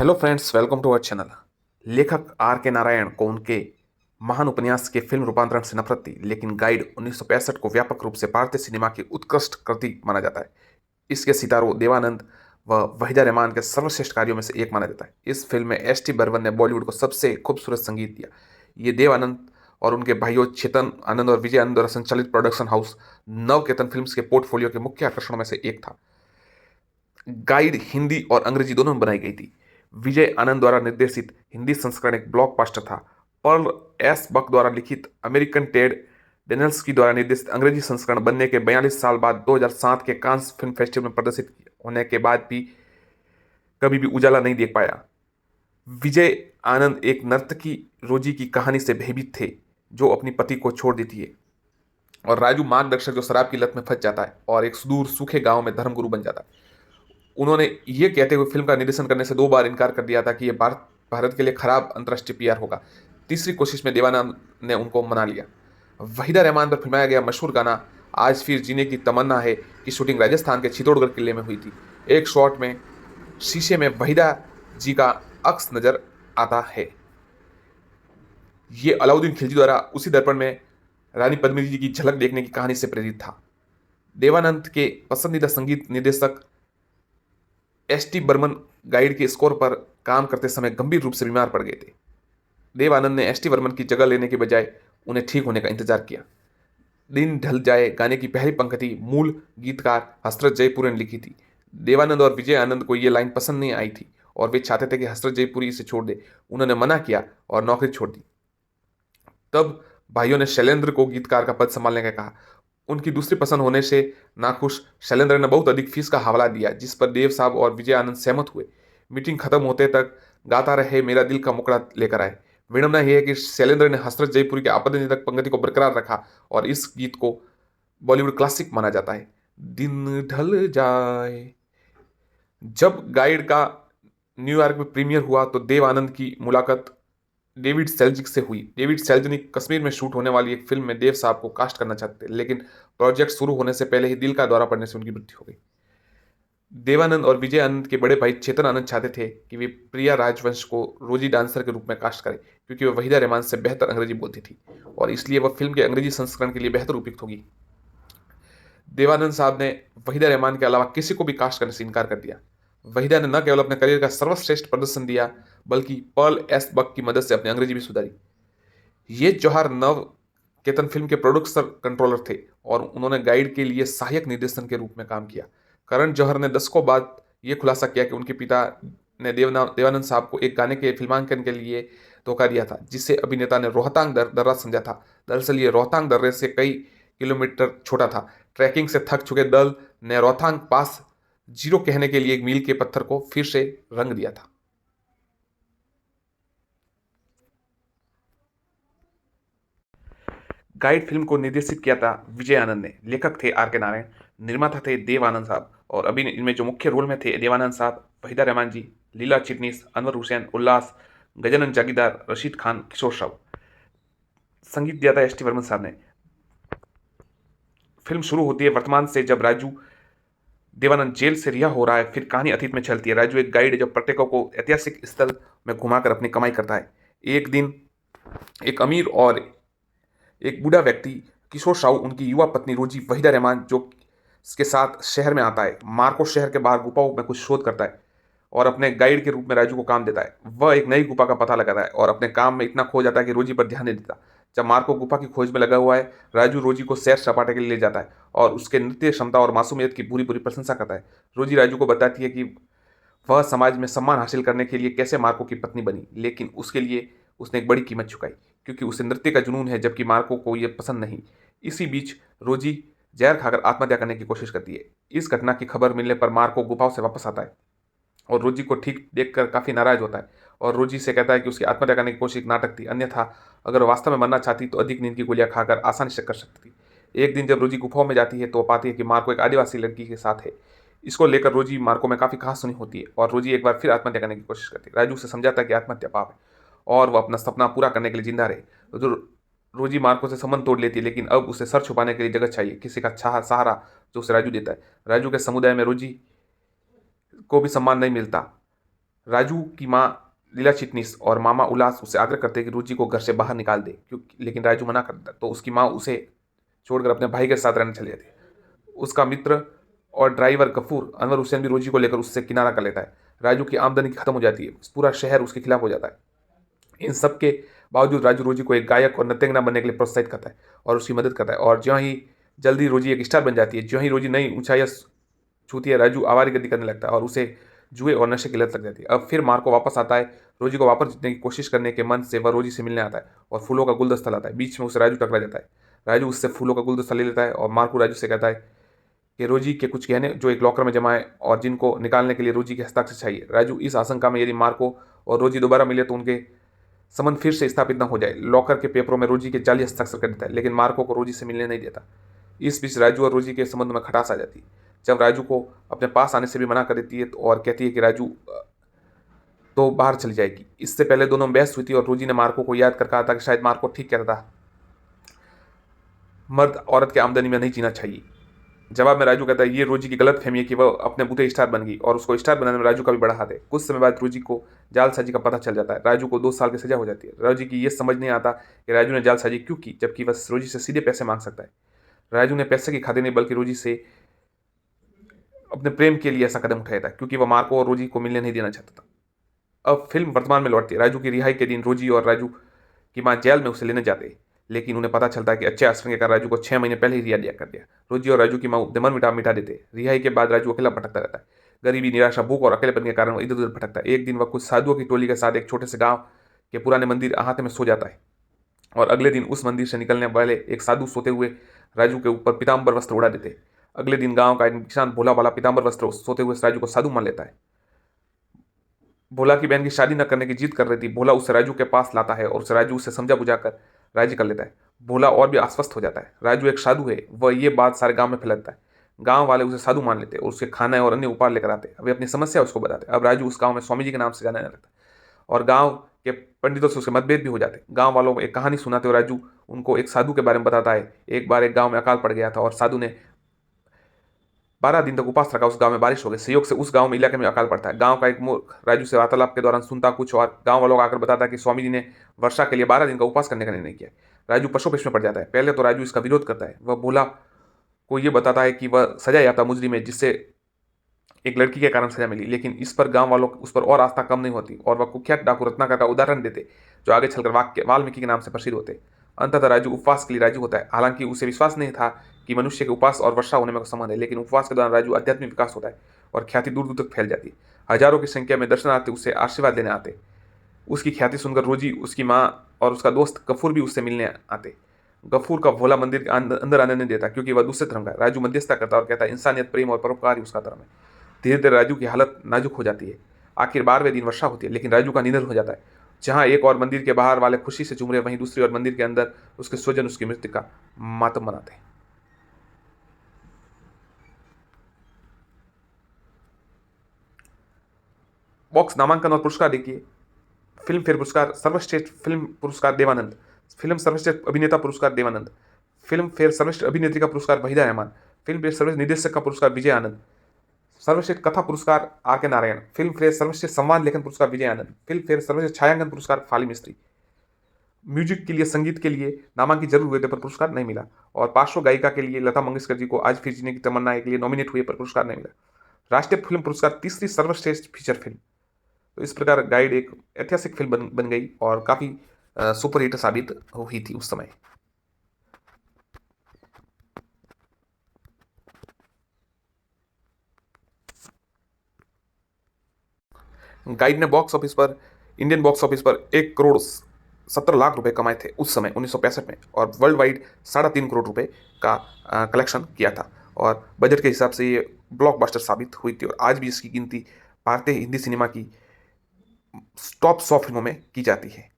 Hello friends, welcome to our channel. लेखक R K Narayan को उनके महान उपन्यास के फिल्म रूपांतरण से नफरत थी, लेकिन गाइड 1965 को व्यापक रूप से भारतीय सिनेमा की उत्कृष्ट कृति माना जाता है। इसके सितारों देवानंद व वहीदा रहमान के सर्वश्रेष्ठ कार्यों में से एक माना जाता है। इस फिल्म में एस टी बर्मन ने बॉलीवुड को सबसे खूबसूरत संगीत दिया। ये देवानंद और उनके भाइयों चेतन आनंद और विजय आनंद द्वारा संचालित प्रोडक्शन हाउस नवकेतन फिल्म्स के पोर्टफोलियो के मुख्य आकर्षणों में से एक था। गाइड हिंदी और अंग्रेजी दोनों में बनाई गई थी। विजय आनंद द्वारा निर्देशित हिंदी संस्करण एक ब्लॉकबस्टर था। पर्ल एस बक द्वारा लिखित अमेरिकन टेड डेनल्सकी द्वारा निर्देशित अंग्रेजी संस्करण बनने के 42 साल बाद 2007 के कांस फिल्म फेस्टिवल में प्रदर्शित होने के बाद भी कभी भी उजाला नहीं देख पाया। विजय आनंद एक नर्तकी रोजी की कहानी से भयभीत थे, जो अपनी पति को छोड़ देती है, और राजू मार्गदर्शक जो शराब की लत में फंस जाता है और एक सुदूर सूखे गांव में धर्मगुरु बन जाता है। उन्होंने ये कहते हुए फिल्म का निर्देशन करने से 2 बार इनकार कर दिया था कि यह भारत के लिए खराब अंतर्राष्ट्रीय पीआर होगा। तीसरी कोशिश में देवानंद ने उनको मना लिया। वहीदा रहमान पर फिल्माया गया मशहूर गाना आज फिर जीने की तमन्ना है की शूटिंग राजस्थान के चित्तौड़गढ़ किले में हुई थी। एक शॉट में शीशे में वहीदा जी का अक्स नजर आता है। ये अलाउद्दीन खिलजी द्वारा उसी दर्पण में रानी पद्मिनी जी की झलक देखने की कहानी से प्रेरित था। देवानंद के पसंदीदा संगीत निर्देशक एस टी बर्मन गाइड के स्कोर पर काम करते समय गंभीर रूप से बीमार पड़ गए थे। देव आनंद ने एस टी बर्मन की जगह लेने के बजाय उन्हें ठीक होने का इंतजार किया। दिन ढल जाए गाने की पहली पंक्ति मूल गीतकार हसरत जयपुरी ने लिखी थी। देवानंद और विजय आनंद को यह लाइन पसंद नहीं आई थी और वे चाहते थे कि हसरत जयपुरी इसे छोड़ दे। उन्होंने मना किया और नौकरी छोड़ दी। तब भाइयों ने शैलेंद्र को गीतकार का पद संभालने का कहा। उनकी दूसरी पसंद होने से नाखुश शैलेंद्र ने बहुत अधिक फीस का हवाला दिया, जिस पर देव साहब और विजय आनंद सहमत हुए। मीटिंग खत्म होते तक गाता रहे मेरा दिल का मुकड़ा लेकर आए। विडंबना यह है कि शैलेंद्र ने हसरत जयपुरी के आपत्तिजनक पंक्ति को बरकरार रखा और इस गीत को बॉलीवुड क्लासिक माना जाता है। दिन ढल जाए। जब गाइड का न्यूयॉर्क में प्रीमियर हुआ तो देव आनंद की मुलाकात डेविड सेल्जनिक से हुई। डेविड सेल्जनिक कश्मीर में शूट होने वाली एक फिल्म में देव साहब को कास्ट करना चाहते थे, लेकिन प्रोजेक्ट शुरू होने से पहले ही दिल का दौरा पड़ने से उनकी मृत्यु हो गई। देवानंद और विजय आनंद के बड़े भाई चेतन आनंद चाहते थे कि वे प्रिया राजवंश को रोजी डांसर के रूप में कास्ट करें, क्योंकि वह वहीदा रहमान से बेहतर अंग्रेजी बोलती थी और इसलिए वह फिल्म के अंग्रेजी संस्करण के लिए बेहतर उपयुक्त होगी। देवानंद साहब ने वहीदा रहमान के अलावा किसी को भी कास्ट करने से इनकार कर दिया। वहीदा ने न केवल अपने करियर का सर्वश्रेष्ठ प्रदर्शन दिया, बल्कि पर्ल एस बक की मदद से अपनी अंग्रेजी भी सुधारी। ये जौहर नव केतन फिल्म के प्रोड्यूसर कंट्रोलर थे और उन्होंने गाइड के लिए सहायक निर्देशन के रूप में काम किया। करण जौहर ने दशकों बाद यह खुलासा किया कि उनके पिता ने देवानंद साहब को एक गाने के फिल्मांकन के लिए धोखा दिया था, जिसे अभिनेता ने रोहतांग दर्रा समझा था। दरअसल ये रोहतांग दर्रे से कई किलोमीटर छोटा था। ट्रैकिंग से थक चुके दल ने रोहतांग पास जीरो कहने के लिए एक मील के पत्थर को फिर से रंग दिया था। गाइड फिल्म को निर्देशित किया था विजय आनंद ने। लेखक थे आर के नारायण, निर्माता थे देव आनंद साहब, और अभी इनमें जो मुख्य रोल में थे देवानंद साहब, वहीदा रहमान जी, लीला चिटनीस, अनवर हुसैन, उल्लास, गजानन जागीरदार, रशीद खान, किशोर साहब। संगीत दिया था एस टी बर्मन साहब ने। फिल्म शुरू होती है वर्तमान से, जब राजू देवानंद जेल से रिहा हो रहा है। फिर कहानी अतीत में चलती है। राजू एक गाइड है जो पर्यटकों को ऐतिहासिक स्थल में घुमाकर अपनी कमाई करता है। एक दिन एक अमीर और एक बूढ़ा व्यक्ति किशोर साहू, उनकी युवा पत्नी रोजी, वहीदा रहमान जो के साथ शहर में आता है। मार्को शहर के बाहर गुफाओं में कुछ शोध करता है और अपने गाइड के रूप में राजू को काम देता है। वह एक नई गुफा का पता लगाता है और अपने काम में इतना खो जाता है कि रोजी पर ध्यान नहीं देता। जब मार्को गुफा की खोज में लगा हुआ है, राजू रोजी को सैर सपाटे के लिए ले जाता है और उसके नृत्य क्षमता और मासूमियत की पूरी पूरी प्रशंसा करता है। रोजी राजू को बताती है कि वह समाज में सम्मान हासिल करने के लिए कैसे मार्को की पत्नी बनी, लेकिन उसके लिए उसने एक बड़ी कीमत चुकाई, क्योंकि उसे नृत्य का जुनून है, जबकि मार्को को यह पसंद नहीं। इसी बीच रोजी जहर खाकर आत्महत्या करने की कोशिश करती है। इस घटना की खबर मिलने पर मार्को गुफाओं से वापस आता है और रोजी को ठीक देखकर काफ़ी नाराज होता है और रोजी से कहता है कि उसकी आत्महत्या करने की कोशिश एक नाटक थी, अन्यथा अगर वास्तव में मरना चाहती तो अधिक नींद की गोलियां खाकर आसानी से कर सकती थी। एक दिन जब रोजी गुफाओं में जाती है तो पाती है कि मार्को एक आदिवासी लड़की के साथ है। इसको लेकर रोजी मार्को में काफ़ी कहा सुनी होती है और रोजी एक बार फिर आत्महत्या करने की कोशिश करती है। राजू से समझाता है कि आत्महत्या पाप है और वह अपना सपना पूरा करने के लिए जिंदा रहे। तो रोजी मार्को से संबंध तोड़ लेती है, लेकिन अब उसे सर छुपाने के लिए जगह चाहिए, किसी का सहारा, जो उसे राजू देता है। राजू के समुदाय में रोजी को भी सम्मान नहीं मिलता। राजू की माँ लीला चिटनीस और मामा उल्लास उससे आग्रह करते हैं कि रुचि को घर से बाहर निकाल दे, क्योंकि लेकिन राजू मना करता है। तो उसकी माँ उसे छोड़कर अपने भाई के साथ रहने चली जाती है। उसका मित्र और ड्राइवर गफूर अनवर हुसैन भी रोजी को लेकर उससे किनारा कर लेता है। राजू की आमदनी खत्म हो जाती है, पूरा शहर उसके खिलाफ हो जाता है। इन सब के बावजूद राजू रोजी को एक गायक और नृत्यंगना बनने के लिए प्रोत्साहित करता है और उसकी मदद करता है। और ज्यों ही जल्दी रोजी एक स्टार बन जाती है, ज्यों ही रोजी नई ऊंचाइयां छूती है, राजू आवारागर्दी करने लगता है और उसे जुए और नशे की लत लग जाती है। अब फिर मार्को वापस आता है। रोजी को वापस जीतने की कोशिश करने के मन से वह रोजी से मिलने आता है और फूलों का गुलदस्ता लाता है। बीच में उसे राजू टकरा जाता है। राजू उससे फूलों का गुलदस्ता ले लेता है और मार्को राजू से कहता है कि रोजी के कुछ गहने जो एक लॉकर में जमा है और जिनको निकालने के लिए रोजी के हस्ताक्षर चाहिए। राजू इस आशंका में यदि मार्को और रोजी दोबारा मिले तो उनके संबंध फिर से स्थापित न हो जाए, लॉकर के पेपरों में रोजी के जाली हस्ताक्षर कर देता है, लेकिन मार्को को रोजी से मिलने नहीं देता। इस बीच राजू और रोजी के संबंध में खटास आ जाती है। जब राजू को अपने पास आने से भी मना कर देती है और कहती है कि राजू तो बाहर चली जाएगी। इससे पहले दोनों में बहस हुई थी और रोजी ने मार्को को याद कर कहा था कि शायद मार्को ठीक कहता था, मर्द औरत की आमदनी में नहीं जीना चाहिए। जवाब में राजू कहता है ये रोजी की गलत फहमी है कि वह अपने बूते स्टार बन गई और उसको स्टार बनाने में राजू का भी बड़ा हाथ है। कुछ समय बाद रोजी को जालसाजी का पता चल जाता है। राजू को 2 साल की सजा हो जाती है। रोजी की ये समझ नहीं आता कि राजू ने जालसाजी क्यों की, जबकि वह रोजी से सीधे पैसे मांग सकता है। राजू ने पैसे की खातिर नहीं बल्कि रोजी से अपने प्रेम के लिए ऐसा कदम उठाया था, क्योंकि वह मार्को और रोजी को मिलने नहीं देना चाहता था। अब फिल्म वर्तमान में लौटती है। राजू की रिहाई के दिन रोजी और राजू की मां जेल में उसे लेने जाते हैं, लेकिन उन्हें पता चलता है कि अच्छे आचरण के कारण राजू को 6 महीने पहले ही रिहा दिया कर दिया। रोजी और राजू की मां उपदमन मिटा देते हैं। रिहाई के बाद राजू अकेला भटकता रहता है। गरीबी, निराशा, भूख और अकेलेपन के कारण वह इधर उधर भटकता है। एक दिन वह कुछ साधुओं की टोली के साथ एक छोटे से गांव के पुराने मंदिर अहाते में सो जाता है और अगले दिन उस मंदिर से निकलने वाले एक साधु सोते हुए राजू के ऊपर पीताम्बर वस्त्र उड़ा देते। अगले दिन गांव का एक किसान भोला वाला पीताम्बर वस्त्र सोते हुए राजू को साधु मान लेता है। भोला की बहन की शादी न करने की जिद कर रही थी। भोला उसे राजू के पास लाता है और उसे राजू उसे समझा बुझाकर राजी कर लेता है। भोला और भी आश्वस्त हो जाता है। राजू एक साधु है, वह ये बात सारे गांव में फैलाता है। गांव वाले उसे साधु मान लेते और उसके खाना और अन्य उपहार लेकर आते। वे अपनी समस्या उसको बताते। अब राजू उस गांव में स्वामी जी के नाम से जाना लगता है और गांव के पंडितों से उसके मतभेद भी हो जाते। गांव वालों को एक कहानी सुनाते और राजू उनको एक साधु के बारे में बताता है। एक बार एक गांव में अकाल पड़ गया था और साधु ने 12 दिन तक उपास रखा। उस गांव में बारिश हो गई। संयोग से उस गांव में इलाके में अकाल पड़ता है। गांव का एक मूर्ख राजू से वार्तालाप के दौरान सुनता कुछ और गांव वालों को आकर बताता है कि स्वामी जी ने वर्षा के लिए 12 दिन का उपवास करने का निर्णय किया। राजू पशुपेश में पड़ जाता है। पहले तो राजू इसका विरोध करता है। वह भोला को यह बताता है कि वह सजा याफ्ता मुजरिम है जिससे एक लड़की के कारण सजा मिली, लेकिन इस पर गांव वालों उस पर और आस्था कम नहीं होती और वह कुख्यात डाकू रत्नाकर का उदाहरण देते, जो आगे चलकर वाल्मीकि के नाम से प्रसिद्ध होते। अंततः राजू उपवास के लिए राजी होता है। हालांकि उसे विश्वास नहीं था कि मनुष्य के उपवास और वर्षा होने में संबंध है, लेकिन उपवास के दौरान राजू आध्यात्मिक विकास होता है और ख्याति दूर दूर तक फैल जाती है। हजारों की संख्या में दर्शनार्थी उससे आशीर्वाद लेने आते। उसकी ख्याति सुनकर रोजी, उसकी माँ और उसका दोस्त गफूर भी उससे मिलने आते। गफूर का भोला मंदिर के अंदर आने नहीं देता, क्योंकि वह दूसरे धर्म का है। राजू मध्यस्थता करता और कहता है इंसानियत, प्रेम और परोपकार ही उसका धर्म है। धीरे धीरे राजू की हालत नाजुक हो जाती है। आखिर 12वें दिन वर्षा होती है, लेकिन राजू का निधन हो जाता है। जहां एक और मंदिर के बाहर वाले खुशी से झूम रहे, वहीं दूसरी ओर मंदिर के अंदर उसके स्वजन उसकी मृत्यु का मातम मनाते हैं। बॉक्स नामांकन और पुरस्कार देखिए। फिल्म फेयर पुरस्कार सर्वश्रेष्ठ फिल्म पुरस्कार देवानंद, फिल्म सर्वश्रेष्ठ अभिनेता पुरस्कार देवानंद, फिल्म फेयर सर्वश्रेष्ठ अभिनेत्री का पुरस्कार वहीदा रहमान, फिल्म फेयर सर्वश्रेष्ठ निर्देशक का पुरस्कार विजय आनंद, सर्वश्रेष्ठ कथा पुरस्कार are K Narayan, film fair सर्वश्रेष्ठ संवाद लेखन पुरस्कार विजय आनंद, फिल्म फेयर सर्वश्रेष्ठ छायांकन पुरस्कार फाली मिस्त्री। म्यूजिक के लिए, संगीत के लिए नामांकित जरूर हुए थे पर पुरस्कार नहीं मिला। और पार्श्व गायिका के लिए लता मंगेशकर जी को आज फिर जीने की तमन्ना के लिए नॉमिनेट हुए पर पुरस्कार नहीं मिला। राष्ट्रीय फिल्म पुरस्कार तीसरी सर्वश्रेष्ठ फीचर फिल्म। तो इस प्रकार गाइड एक ऐतिहासिक फिल्म बन गई और काफ़ी सुपरहिट साबित हुई थी उस समय। गाइड ने इंडियन बॉक्स ऑफिस पर 1 करोड़ 70 लाख रुपए कमाए थे उस समय 1965 में, और वर्ल्ड वाइड 3.5 करोड़ रुपए का कलेक्शन किया था। और बजट के हिसाब से ये ब्लॉकबस्टर साबित हुई थी और आज भी इसकी गिनती भारतीय हिंदी सिनेमा की टॉप 100 फिल्मों में की जाती है।